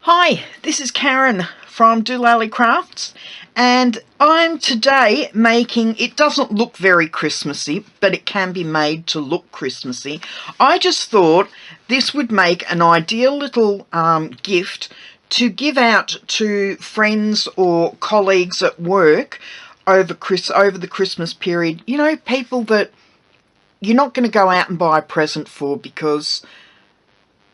Hi, this is Karen from DoLallyCrafts, and I'm today making, it doesn't look very Christmassy, but it can be made to look Christmassy. I just thought this would make an ideal little gift to give out to friends or colleagues at work over the Christmas period. You know, people that you're not going to go out and buy a present for because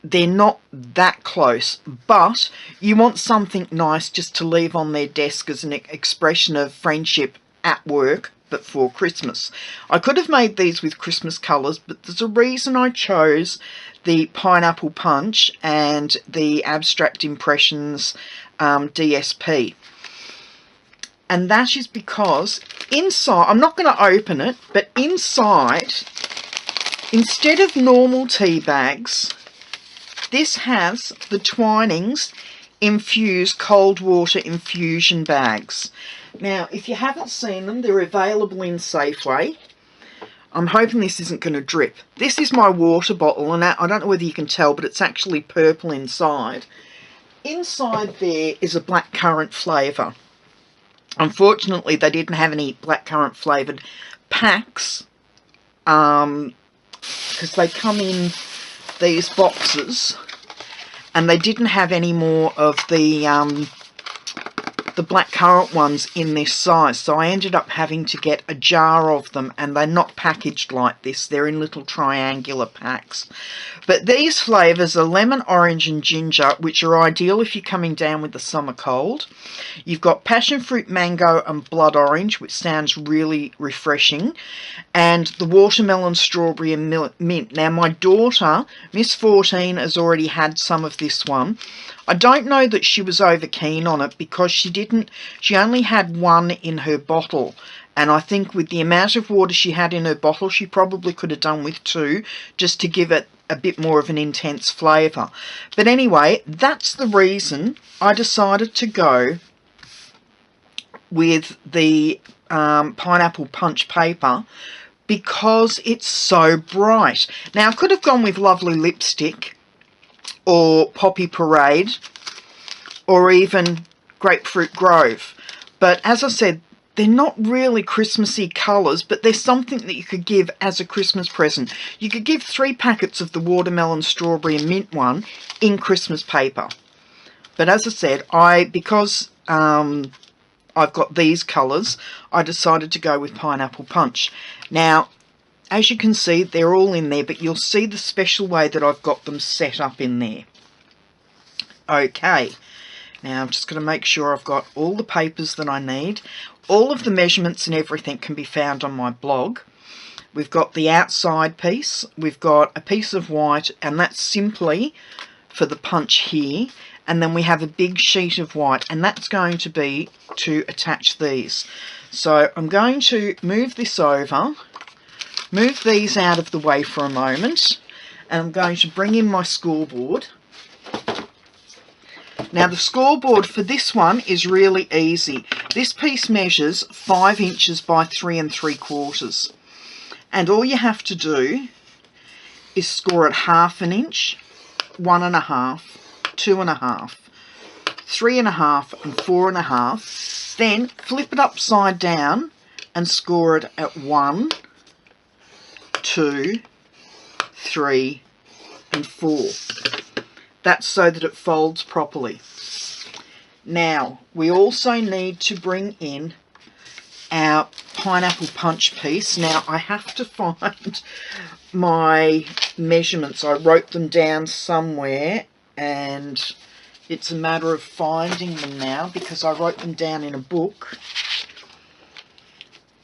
they're not that close, but you want something nice just to leave on their desk as an expression of friendship at work, but for Christmas. I could have made these with Christmas colours, but there's a reason I chose the Pineapple Punch and the Abstract Impressions DSP. And that is because inside, I'm not going to open it, but inside, instead of normal tea bags, this has the Twinings infused cold water infusion bags. Now, if you haven't seen them, they're available in Safeway. I'm hoping this isn't going to drip. This is my water bottle, and I don't know whether you can tell, but it's actually purple inside. Inside there is a blackcurrant flavour. Unfortunately, they didn't have any blackcurrant flavoured packs because they come in these boxes, and they didn't have any more of the blackcurrant ones in this size, so I ended up having to get a jar of them, and they're not packaged like this. They're in little triangular packs. But these flavours are lemon, orange and ginger, which are ideal if you're coming down with the summer cold. You've got passion fruit, mango and blood orange, which sounds really refreshing, and the watermelon, strawberry and mint. Now my daughter, Miss 14, has already had some of this one. I don't know that she was over keen on it because she only had one in her bottle, and I think with the amount of water she had in her bottle, she probably could have done with two just to give it a bit more of an intense flavour. But anyway, that's the reason I decided to go with the Pineapple Punch paper, because it's so bright. Now I could have gone with Lovely Lipstick or Poppy Parade or even Grapefruit Grove, but as I said, they're not really Christmassy colours, but they're something that you could give as a Christmas present. You could give 3 packets of the watermelon, strawberry and mint one in Christmas paper. But as I said, because I've got these colours, I decided to go with Pineapple Punch. Now, as you can see, they're all in there, but you'll see the special way that I've got them set up in there. Okay, now I'm just going to make sure I've got all the papers that I need. All of the measurements and everything can be found on my blog. We've got the outside piece, we've got a piece of white, and that's simply for the punch here. And then we have a big sheet of white, and that's going to be to attach these. So I'm going to move this over, move these out of the way for a moment, and I'm going to bring in my scoreboard. Now the scoreboard for this one is really easy. This piece measures 5 inches by 3 3/4, and all you have to do is score it 1/2 inch, 1 1/2, 2 1/2, 3 1/2 and 4 1/2. Then flip it upside down and score it at 1, 2, 3 and 4. That's so that it folds properly. Now we also need to bring in our Pineapple Punch piece. Now I have to find my measurements. I wrote them down somewhere, and it's a matter of finding them now because I wrote them down in a book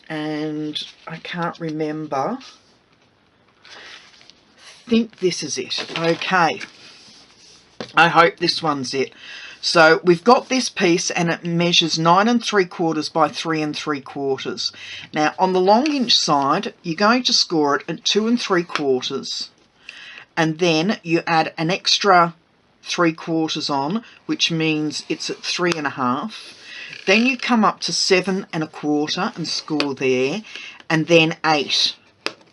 and I can't remember. I think this is it. Okay, I hope this one's it. So we've got this piece, and it measures 9 3/4 by 3 3/4. Now on the long inch side, you're going to score it at 2 3/4, and then you add an extra 3/4 on, which means it's at 3 1/2. Then you come up to 7 1/4 and score there, and then 8,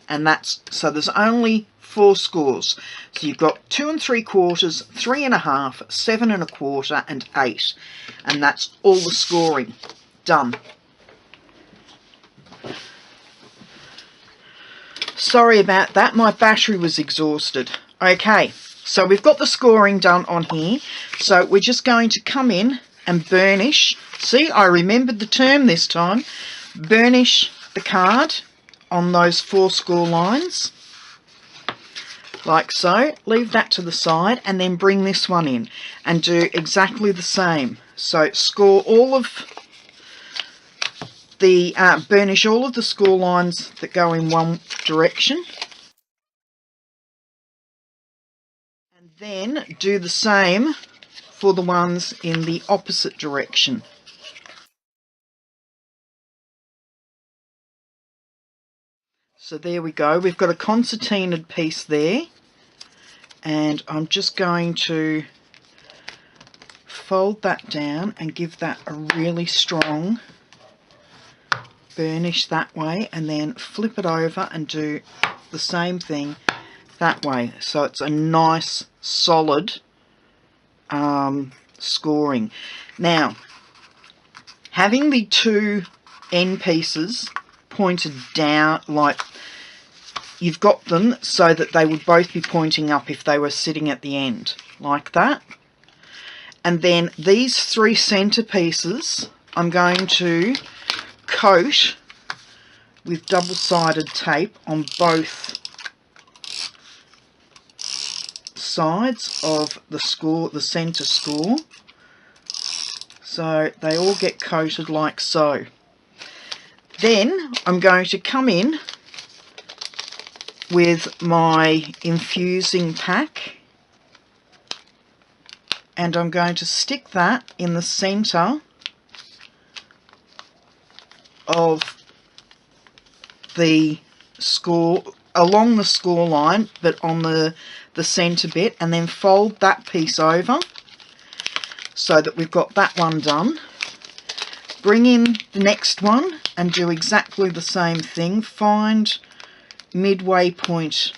and that's so there's only 4 scores. So you've got 2 3/4, 3 1/2, 7 1/4 and 8. And that's all the scoring done. Sorry about that, my battery was exhausted. Okay, so we've got the scoring done on here. So we're just going to come in and burnish. See, I remembered the term this time. Burnish the card on those 4 score lines. Like so. Leave that to the side and then bring this one in and do exactly the same. So score all of the, burnish all of the score lines that go in one direction. And then do the same for the ones in the opposite direction. So there we go, we've got a concertinaed piece there, and I'm just going to fold that down and give that a really strong burnish that way, and then flip it over and do the same thing that way, so it's a nice solid scoring. Now, having the 2 end pieces pointed down, like you've got them so that they would both be pointing up if they were sitting at the end, like that. And then these 3 center pieces I'm going to coat with double-sided tape on both sides of the score, the center score, so they all get coated like so. Then I'm going to come in with my infusing pack, and I'm going to stick that in the center of the score, along the score line, but on the center bit, and then fold that piece over so that we've got that one done. Bring in the next one and do exactly the same thing. Find midway point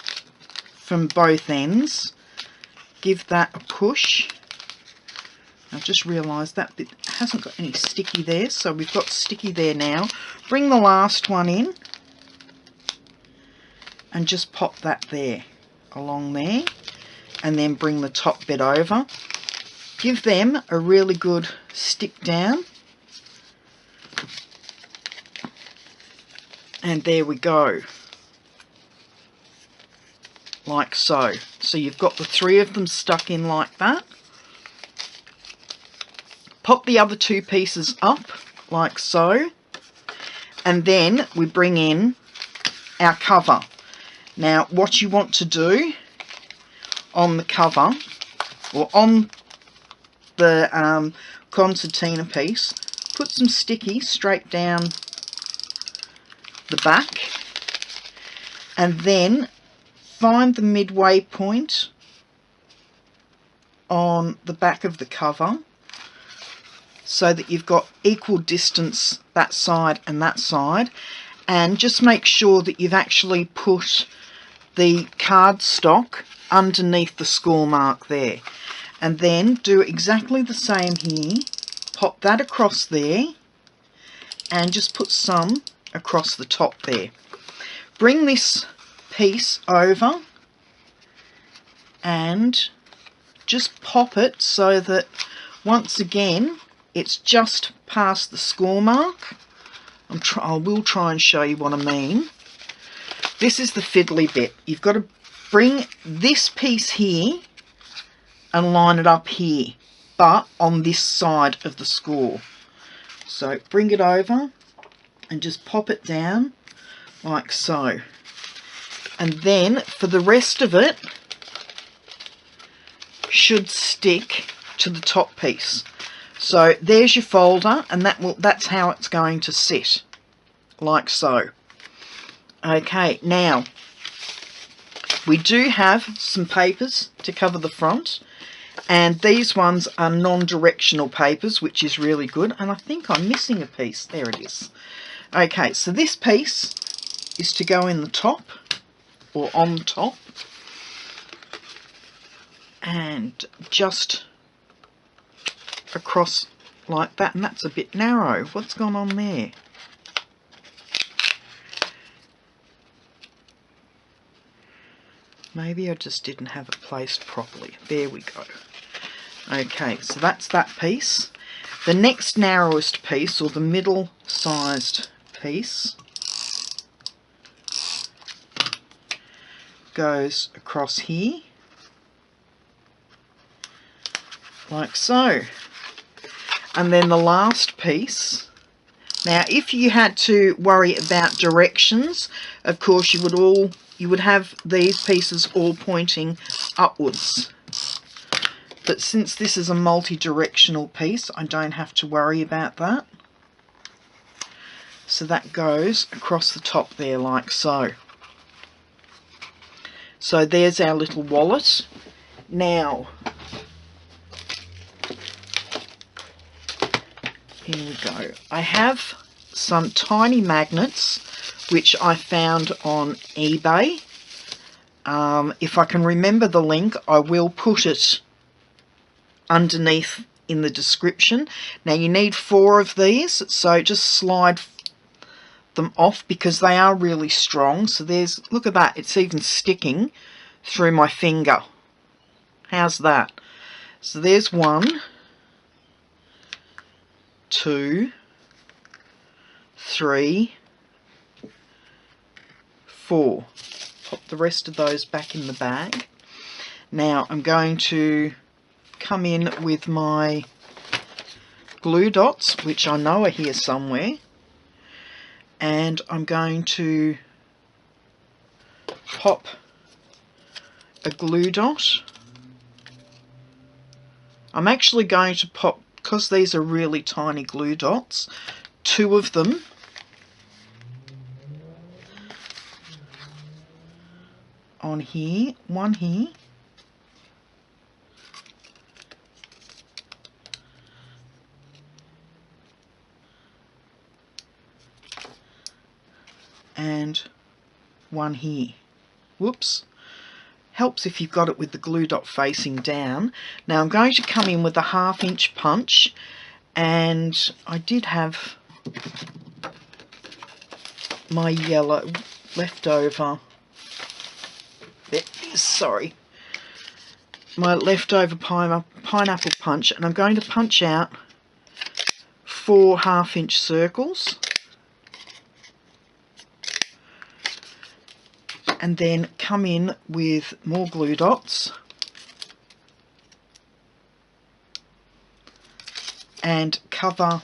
from both ends, give that a push. I've just realised that bit hasn't got any sticky there, so we've got sticky there now. Bring the last one in and just pop that there, along there, and then bring the top bit over. Give them a really good stick down, and there we go, like so. So you've got the 3 of them stuck in like that. Pop the other 2 pieces up like so, and then we bring in our cover. Now what you want to do on the cover, or on the concertina piece, put some sticky straight down the back, and then find the midway point on the back of the cover so that you've got equal distance that side and that side, and just make sure that you've actually put the cardstock underneath the score mark there, and then do exactly the same here. Pop that across there and just put some across the top there. Bring this piece over and just pop it so that once again it's just past the score mark. I will try and show you what I mean. This is the fiddly bit. You've got to bring this piece here and line it up here, but on this side of the score. So bring it over and just pop it down like so. And then for the rest of it should stick to the top piece. So there's your folder, and that's how it's going to sit, like so. Okay, now we do have some papers to cover the front, and these ones are non-directional papers, which is really good. And I think I'm missing a piece. There it is. Okay, so this piece is to go in the top, or on top. and just across like that, and that's a bit narrow. What's gone on there? Maybe I just didn't have it placed properly. There we go. Okay, so that's that piece. The next narrowest piece, or the middle sized piece, goes across here like so. And then the last piece, now if you had to worry about directions, of course you would have these pieces all pointing upwards, but since this is a multi-directional piece, I don't have to worry about that. So that goes across the top there like so. So there's our little wallet. Now, here we go. I have some tiny magnets which I found on eBay. If I can remember the link, I will put it underneath in the description. Now you need 4 of these, so just slide them off because they are really strong. So there's, look at that, it's even sticking through my finger. How's that? So there's 1, 2, 3, 4. Pop the rest of those back in the bag. Now I'm going to come in with my glue dots, which I know are here somewhere, and I'm going to pop a glue dot. I'm actually going to pop, because these are really tiny glue dots, 2 of them on here, 1 here, and 1 here. Whoops. Helps if you've got it with the glue dot facing down. Now I'm going to come in with a 1/2 inch punch, and I did have my yellow leftover, there it is, sorry, my leftover pineapple punch, and I'm going to punch out 4 1/2 inch circles, and then come in with more glue dots and cover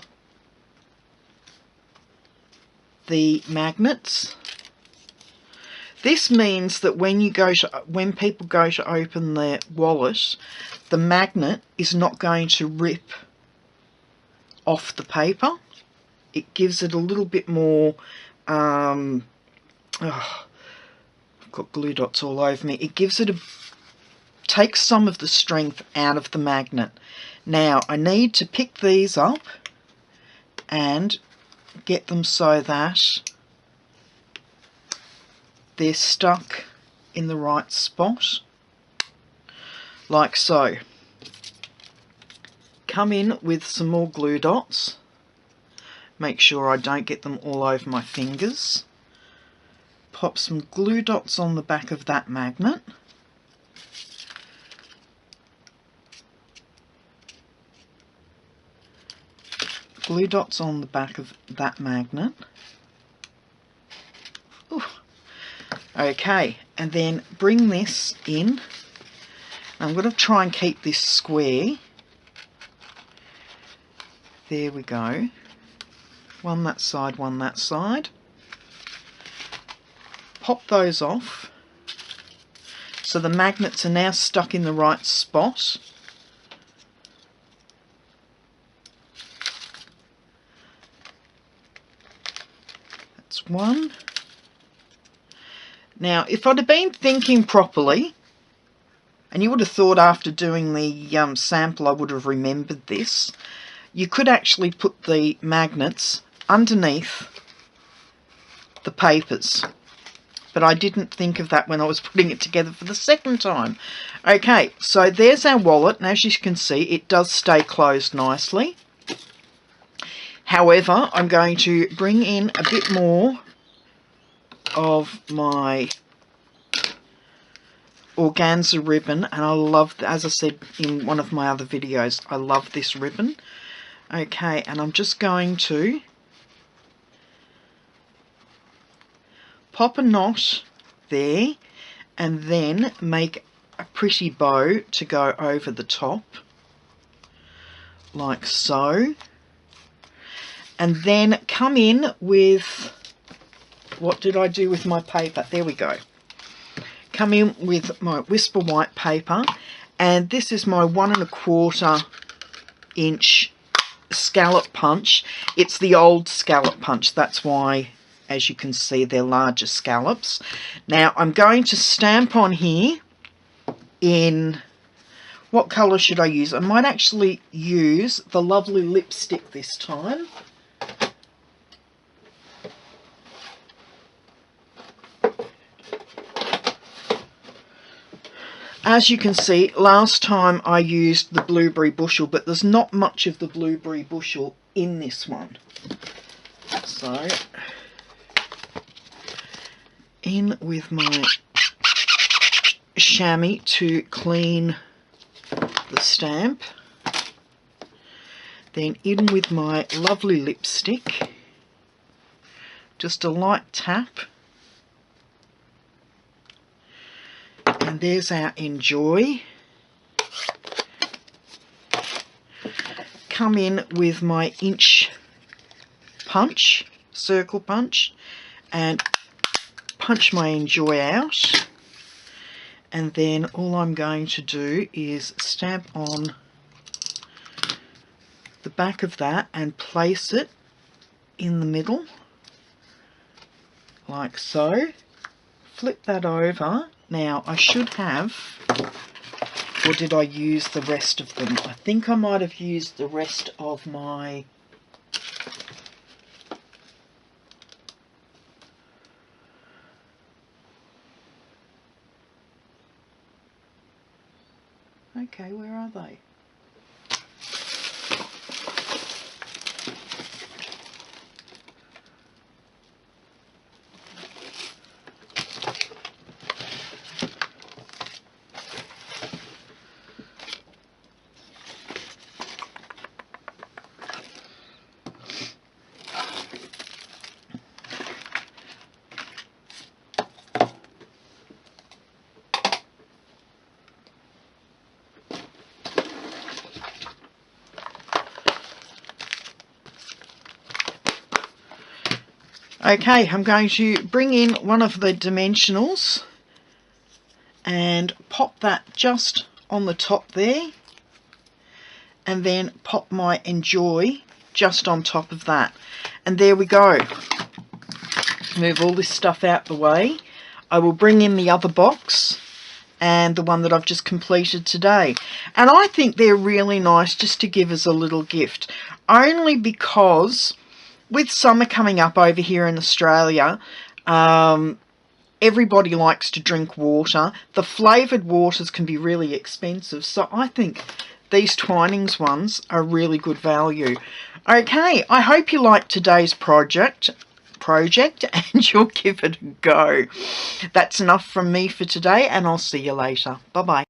the magnets. This means that when people go to open their wallet, the magnet is not going to rip off the paper. It gives it a little bit more got glue dots all over me. It gives it takes some of the strength out of the magnet. Now I need to pick these up and get them so that they're stuck in the right spot, like so. Come in with some more glue dots. Make sure I don't get them all over my fingers. Pop some glue dots on the back of that magnet. Glue dots on the back of that magnet. Ooh. Okay, and then bring this in. I'm going to try and keep this square. There we go. One that side, one that side. Pop those off. So the magnets are now stuck in the right spot. That's one. Now, if I'd have been thinking properly, and you would have thought after doing the sample I would have remembered this, you could actually put the magnets underneath the papers. but I didn't think of that when I was putting it together for the second time. Okay, so there's our wallet, and as you can see, it does stay closed nicely. However, I'm going to bring in a bit more of my organza ribbon, and I love, as I said in one of my other videos, I love this ribbon. Okay, and I'm just going to pop a knot there and then make a pretty bow to go over the top like so, and then come in with, what did I do with my paper? There we go. Come in with my Whisper White paper, and this is my 1 1/4 inch scallop punch. It's the old scallop punch, that's why, as you can see, they're larger scallops. Now I'm going to stamp on here in, what colour should I use? I might actually use the lovely lipstick this time. As you can see, last time I used the blueberry bushel, but there's not much of the blueberry bushel in this one. So, in with my chamois to clean the stamp. Then in with my lovely lipstick. Just a light tap. And there's our Enjoy. Come in with my inch punch, circle punch, and punch my Enjoy out. And then all I'm going to do is stamp on the back of that and place it in the middle, like so. Flip that over. Now I should have, or did I use the rest of them? I think I might have used the rest of my okay, where are they? Okay, I'm going to bring in one of the dimensionals and pop that just on the top there, and then pop my Enjoy just on top of that. And there we go. Move all this stuff out the way. I will bring in the other box and the one that I've just completed today. And I think they're really nice just to give as a little gift, only because with summer coming up over here in Australia, everybody likes to drink water. The flavoured waters can be really expensive, so I think these Twinings ones are really good value. Okay, I hope you liked today's project and you'll give it a go. That's enough from me for today, and I'll see you later. Bye-bye.